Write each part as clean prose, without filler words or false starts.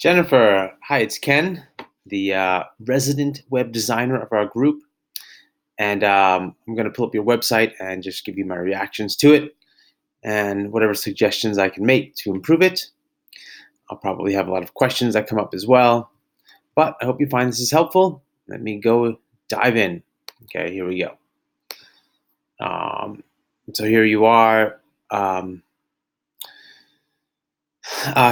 Jennifer, hi, it's Ken, the resident web designer of our group. And I'm going to pull up your website and just give you my reactions to it and whatever suggestions I can make to improve it. I'll probably have a lot of questions that come up as well. But I hope you find this is helpful. Let me go dive in. Okay, here we go. So here you are.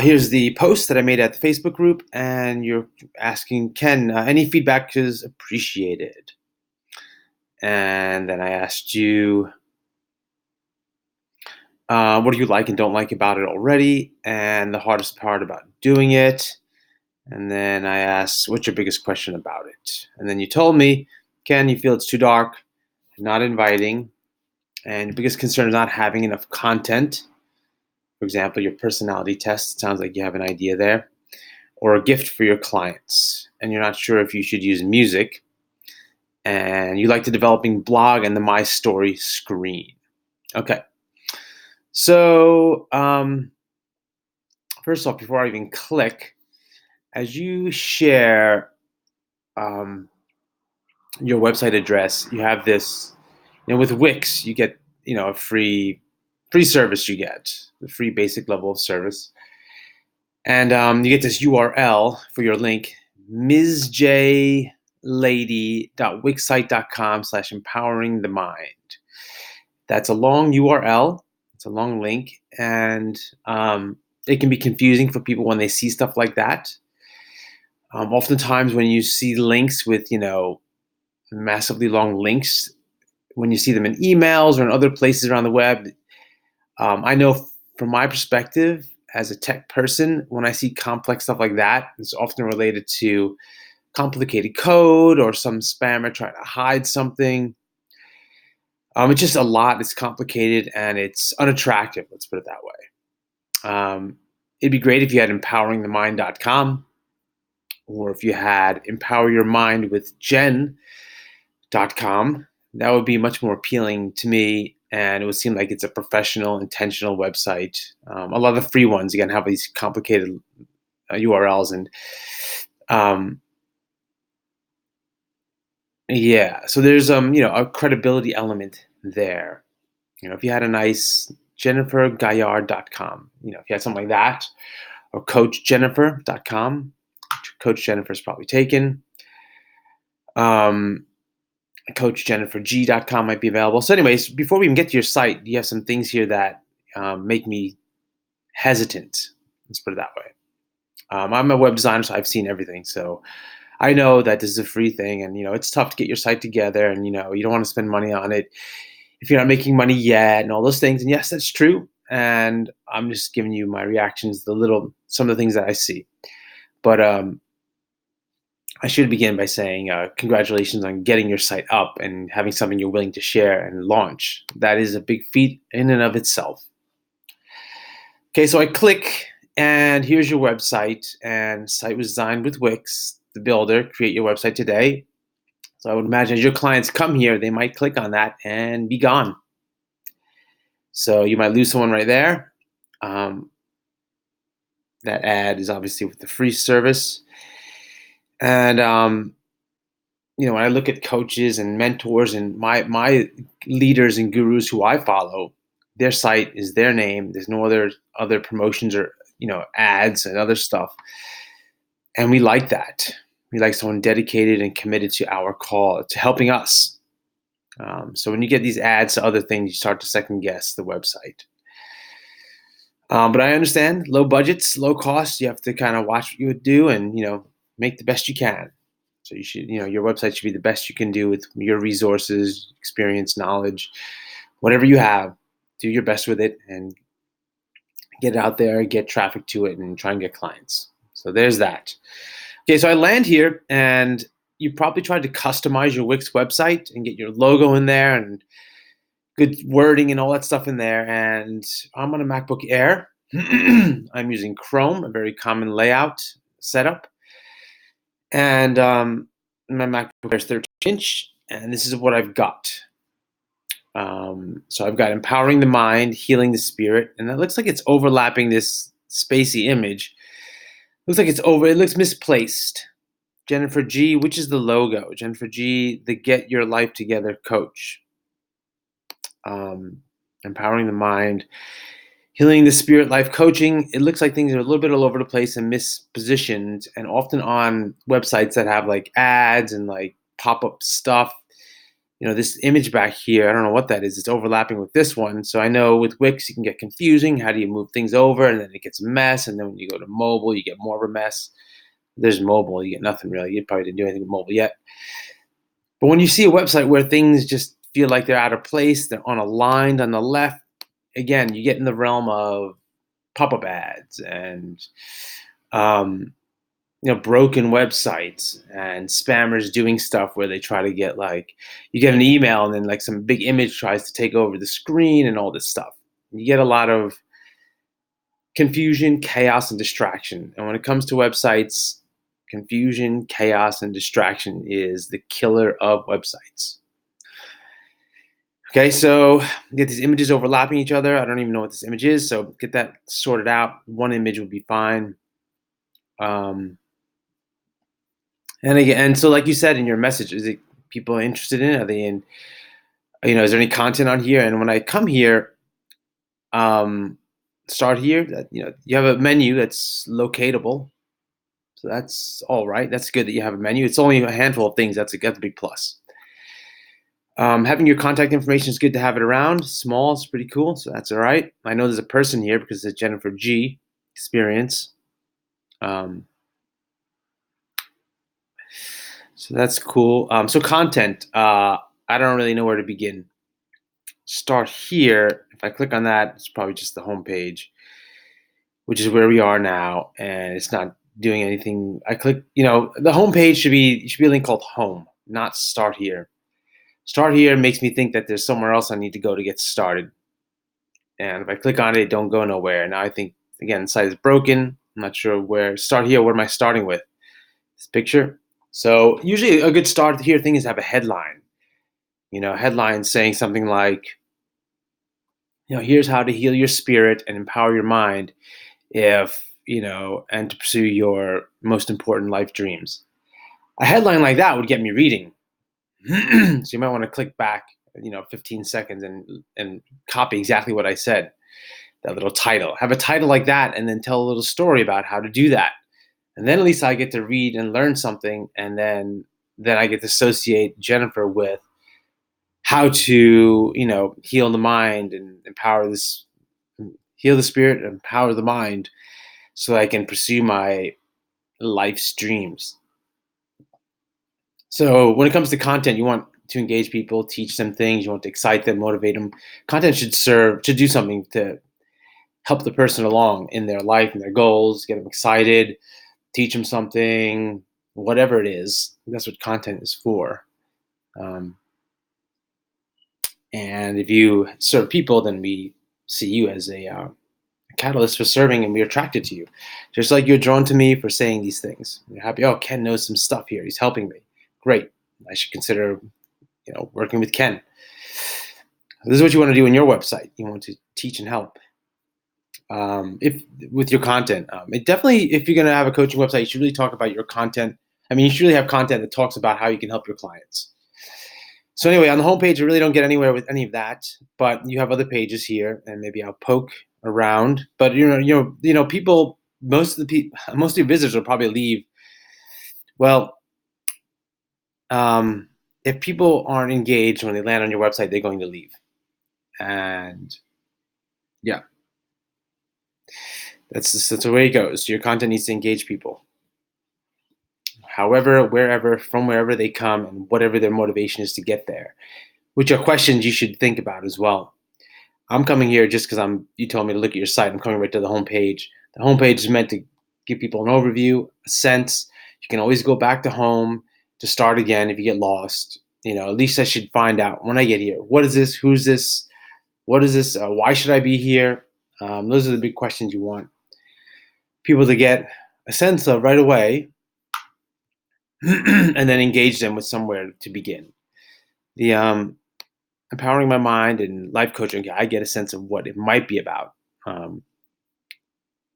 Here's the post that I made at the Facebook group, and you're asking Ken, any feedback is appreciated. And then I asked you, what do you like and don't like about it already, and the hardest part about doing it. And then I asked, what's your biggest question about it? And then you told me, Ken, you feel it's too dark, not inviting, and your biggest concern is not having enough content. For example, your personality test, sounds like you have an idea there, or a gift for your clients, and you're not sure if you should use music, and you like the developing blog and the My Story screen. Okay. So, first off, before I even click, as you share your website address, you have this, with Wix, you get, a free service you get, the free basic level of service. And you get this URL for your link, msjlady.wixsite.com/empowering the mind. That's a long URL. It's a long link, and it can be confusing for people when they see stuff like that. Oftentimes, when you see links with, massively long links, when you see them in emails or in other places around the web, I know from my perspective as a tech person, when I see complex stuff like that, it's often related to complicated code or some spammer trying to hide something. It's just a lot. It's complicated and it's unattractive. Let's put it that way. It'd be great if you had empoweringthemind.com, or if you had empoweryourmindwithjen.com. That would be much more appealing to me, and it would seem like it's a professional, intentional website. A lot of the free ones, again, have these complicated URLs, and yeah, so there's a credibility element there. If you had a nice jennifergaillard.com, if you had something like that, or coachjennifer.com, Coach Jennifer's probably taken. CoachJenniferG.com might be available. So anyways, before we even get to your site, you have some things here that make me hesitant. Let's put it that way. I'm a web designer, so I've seen everything. So I know that this is a free thing, and it's tough to get your site together, and you don't want to spend money on it if you're not making money yet, and all those things. And yes, that's true. And I'm just giving you my reactions, some of the things that I see. But I should begin by saying congratulations on getting your site up and having something you're willing to share and launch. That is a big feat in and of itself. Okay, so I click, and here's your website, and site was designed with Wix, the builder. Create your website today. So I would imagine as your clients come here, they might click on that and be gone. So you might lose someone right there. That ad is obviously with the free service. And when I look at coaches and mentors and my leaders and gurus who I follow, their site is their name. There's no other promotions or ads and other stuff. And we like that. We like someone dedicated and committed to our call, to helping us. So when you get these ads to other things, you start to second guess the website. But I understand low budgets, low costs. You have to kind of watch what you would do and make the best you can. So you should, your website should be the best you can do with your resources, experience, knowledge, whatever you have. Do your best with it and get it out there, get traffic to it, and try and get clients. So there's that. Okay, so I land here, and you probably tried to customize your Wix website and get your logo in there and good wording and all that stuff in there. And I'm on a MacBook Air. I'm using Chrome, a very common layout setup. And my MacBook Air is 13-inch, and this is what I've got. So I've got empowering the mind, healing the spirit, and it looks like it's overlapping this spacey image Looks like it's over. It looks misplaced. Jennifer G, which is the logo? Jennifer G, the Get Your Life Together coach. Um, Empowering the mind, healing the spirit, life coaching. It looks like things are a little bit all over the place and mispositioned, and often on websites that have like ads and like pop up stuff. This image back here, I don't know what that is. It's overlapping with this one. So I know with Wix, it can get confusing. How do you move things over? And then it gets a mess. And then when you go to mobile, you get more of a mess. There's mobile, you get nothing really. You probably didn't do anything with mobile yet. But when you see a website where things just feel like they're out of place, they're unaligned on the left, again, you get in the realm of pop-up ads and broken websites and spammers doing stuff where they try to get like, you get an email and then like some big image tries to take over the screen and all this stuff. You get a lot of confusion, chaos, and distraction. And when it comes to websites, confusion, chaos, and distraction is the killer of websites. Okay, so get these images overlapping each other. I don't even know what this image is, so get that sorted out. One image would be fine. And again, and so like you said in your message, is it people interested in it? Are they in? Is there any content on here? And when I come here, start here. You have a menu that's locatable, so that's all right. That's good that you have a menu. It's only a handful of things. That's a big plus. Having your contact information is good to have it around. Small is pretty cool, so that's all right. I know there's a person here because it's Jennifer G. Experience. So that's cool. So content. I don't really know where to begin. Start here. If I click on that, it's probably just the home page, which is where we are now, and it's not doing anything. I click. The home page should be a link called Home, not Start Here. Start Here makes me think that there's somewhere else I need to go to get started. And if I click on it, it don't go nowhere. Now I think, again, the site is broken. I'm not sure where. Start here. What am I starting with? This picture. So usually a good start here thing is have a headline. Headline saying something like, here's how to heal your spirit and empower your mind and to pursue your most important life dreams. A headline like that would get me reading. So you might want to click back, 15 seconds and copy exactly what I said. That little title. Have a title like that and then tell a little story about how to do that. And then at least I get to read and learn something, and then I get to associate Jennifer with how to, heal the mind and heal the spirit, and empower the mind so I can pursue my life's dreams. So when it comes to content, you want to engage people, teach them things, you want to excite them, motivate them. Content should do something to help the person along in their life and their goals, get them excited, teach them something, whatever it is. That's what content is for. And if you serve people, then we see you as a catalyst for serving, and we're attracted to you. Just like you're drawn to me for saying these things. You're happy, oh, Kenn knows some stuff here. He's helping me. Great. I should consider, working with Kenn. This is what you want to do in your website. You want to teach and help. If with your content, it definitely, if you're going to have a coaching website, you should really talk about your content. You should really have content that talks about how you can help your clients. So anyway, on the homepage, I really don't get anywhere with any of that, but you have other pages here, and maybe I'll poke around. But people, most of your visitors will probably leave. Well, if people aren't engaged when they land on your website, they're going to leave. And yeah, that's the way it goes. Your content needs to engage people. However, from wherever they come, and whatever their motivation is to get there, which are questions you should think about as well. I'm coming here just because you told me to look at your site. I'm coming right to the homepage. The homepage is meant to give people an overview, a sense. You can always go back to home to start again if you get lost. At least I should find out when I get here. What is this? Who's this? What is this? Why should I be here? Those are the big questions you want people to get a sense of right away, and then engage them with somewhere to begin. The empowering my mind and life coaching, I get a sense of what it might be about.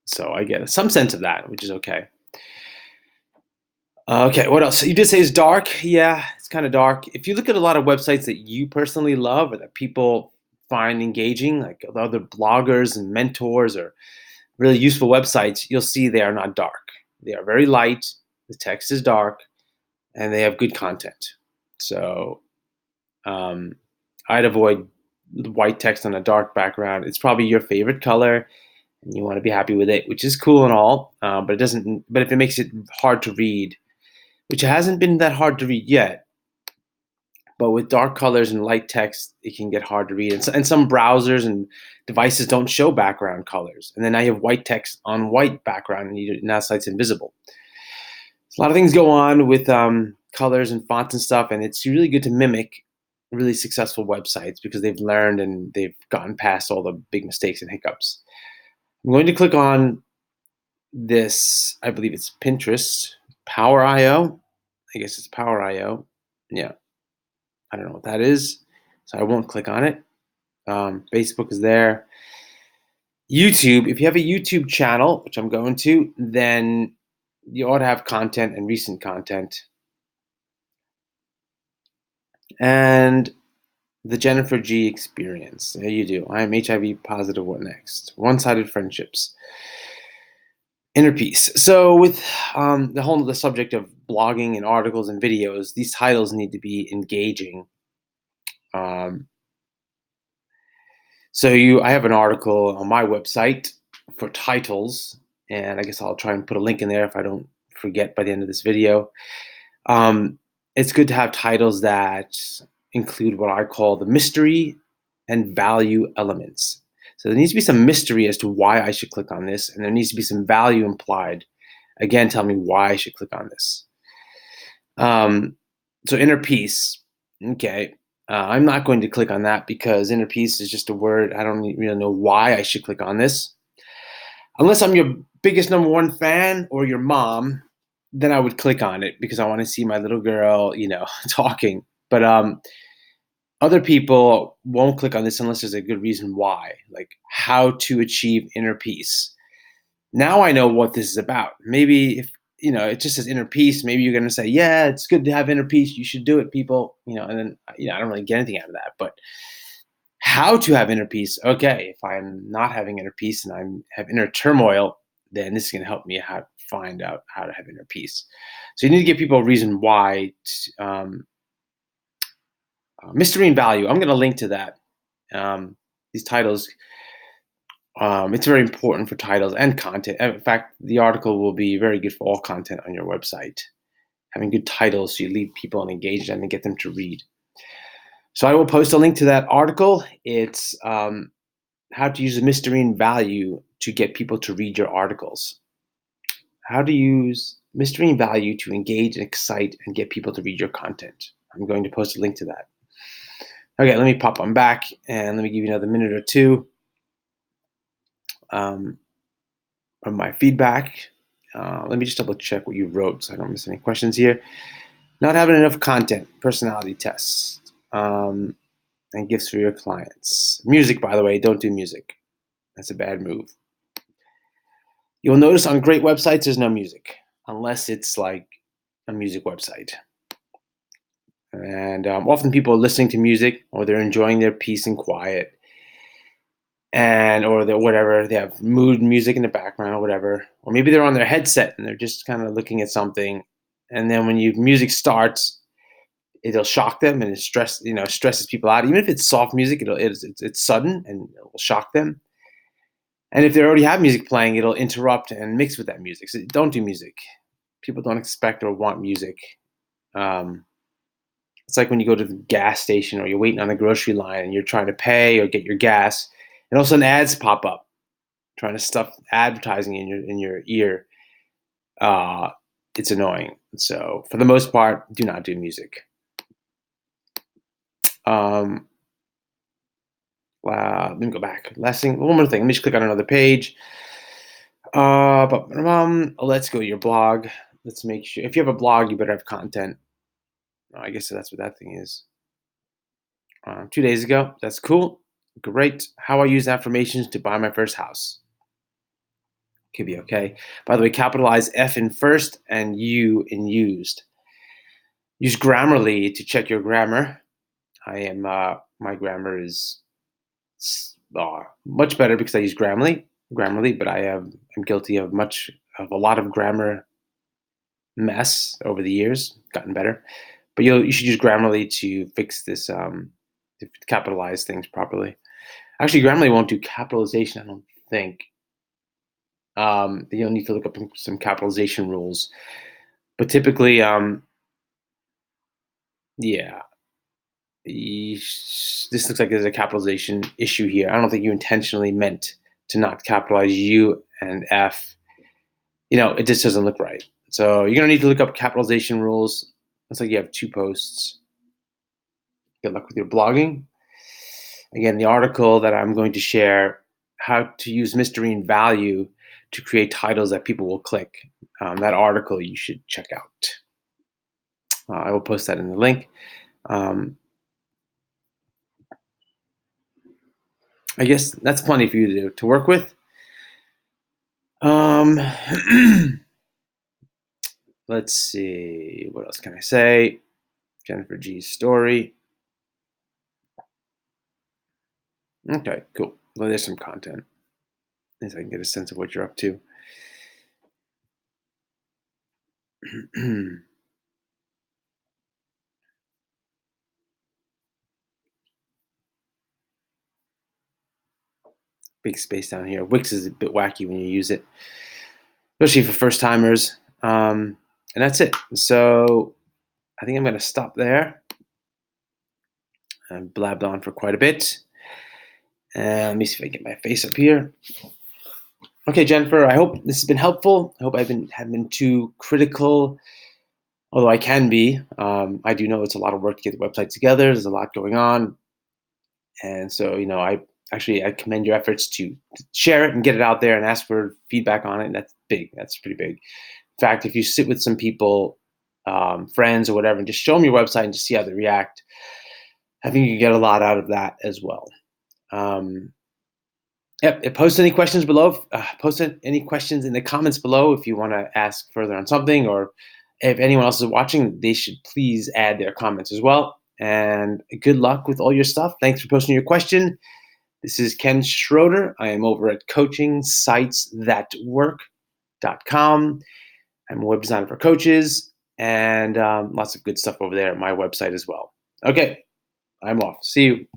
So I get some sense of that, which is okay. Okay, what else? You did say it's dark. Yeah, it's kind of dark. If you look at a lot of websites that you personally love or that people find engaging, like the other bloggers and mentors or really useful websites, you'll see they are not dark. They are very light. The text is dark, and they have good content. So um, I'd avoid the white text on a dark background. It's probably your favorite color, and you want to be happy with it, which is cool and all. But it doesn't. But if it makes it hard to read, which hasn't been that hard to read yet, but with dark colors and light text, it can get hard to read. And some browsers and devices don't show background colors, and then now you have white text on white background, and now the site's invisible. A lot of things go on with colors and fonts and stuff, and it's really good to mimic really successful websites because they've learned and they've gotten past all the big mistakes and hiccups. I'm going to click on this. I believe it's Pinterest Power IO. I guess it's Power IO. Yeah, I don't know what that is, so I won't click on it. Facebook is there. YouTube. If you have a YouTube channel, which I'm going to, then you ought to have content and recent content. And the Jennifer G experience. There you do. I am HIV positive. What next? One-sided friendships. Inner peace. So with the subject of blogging and articles and videos, these titles need to be engaging. Um, I have an article on my website for titles, and I guess I'll try and put a link in there if I don't forget by the end of this video. Um, it's good to have titles that include what I call the mystery and value elements. So there needs to be some mystery as to why I should click on this, and there needs to be some value implied. Again, tell me why I should click on this. So inner peace. Okay. I'm not going to click on that because inner peace is just a word. I don't really know why I should click on this. Unless I'm your biggest number one fan or your mom, then I would click on it because I want to see my little girl, talking. But other people won't click on this unless there's a good reason why, like how to achieve inner peace. Now I know what this is about. Maybe if it just says inner peace, maybe you're going to say, "Yeah, it's good to have inner peace. You should do it, people." And then I don't really get anything out of that. But how to have inner peace? Okay, if I'm not having inner peace and have inner turmoil, then this is going to help me find out how to have inner peace. So you need to give people a reason why. Mystery and value. I'm going to link to that. These titles. It's very important for titles and content. In fact, the article will be very good for all content on your website. Having good titles so you leave people engaged and get them to read. So I will post a link to that article. It's how to use a mystery and value to get people to read your articles. How to use mystery and value to engage and excite and get people to read your content. I'm going to post a link to that. Okay, let me pop on back and let me give you another minute or two of my feedback. Let me just double check what you wrote so I don't miss any questions here. Not having enough content, personality tests, and gifts for your clients. Music, by the way, don't do music. That's a bad move. You'll notice on great websites, there's no music, unless it's like a music website. And often people are listening to music or they're enjoying their peace and quiet. Or they're whatever, they have mood music in the background or whatever. Or maybe they're on their headset and they're just kind of looking at something. And then when music starts, it'll shock them and stresses people out. Even if it's soft music, it's sudden and it will shock them. And if they already have music playing, it'll interrupt and mix with that music. So don't do music. People don't expect or want music. It's like when you go to the gas station or you're waiting on the grocery line and you're trying to pay or get your gas, and all of a sudden ads pop up, trying to stuff advertising in your ear. It's annoying. So for the most part, do not do music. Let me go back. Last thing, one more thing. Let me just click on another page. Let's go to your blog. Let's make sure if you have a blog, you better have content. I guess that's what that thing is. 2 days ago. That's cool. Great. How I use affirmations to buy my first house. Could be okay. By the way, capitalize F in first and U in used. Use Grammarly to check your grammar. My grammar is much better because I use Grammarly, but I'm guilty of a lot of grammar mess over the years. Gotten better, but you should use Grammarly to fix this, to capitalize things properly. Actually, Grammarly won't do capitalization, I don't think. You'll need to look up some capitalization rules, but typically, yeah, this looks like there's a capitalization issue here. I don't think you intentionally meant to not capitalize U and F. It just doesn't look right. So you're gonna need to look up capitalization rules. Looks like you have 2 posts. Good luck with your blogging. Again, the article that I'm going to share, how to use mystery and value to create titles that people will click. That article you should check out. I will post that in the link. Um, I guess that's plenty for you to work with. Um, let's see. What else can I say? Jennifer G's story. Okay, cool. Well, there's some content. As I can get a sense of what you're up to. Big space down here. Wix is a bit wacky when you use it, especially for first timers. And that's it. So I think I'm going to stop there. I've blabbed on for quite a bit. And let me see if I can get my face up here. Okay, Jennifer, I hope this has been helpful. I hope I haven't been too critical, although I can be. I do know it's a lot of work to get the website together. There's a lot going on. And so, I commend your efforts to share it and get it out there and ask for feedback on it. And that's big. That's pretty big. In fact, if you sit with some people, friends or whatever, and just show them your website and just see how they react, I think you can get a lot out of that as well. Post any questions below. Post any questions in the comments below if you want to ask further on something, or if anyone else is watching, they should please add their comments as well. And good luck with all your stuff. Thanks for posting your question. This is Kenn Schroder. I am over at coachingsitesthatwork.com. I'm a web designer for coaches, and lots of good stuff over there at my website as well. Okay, I'm off. See you.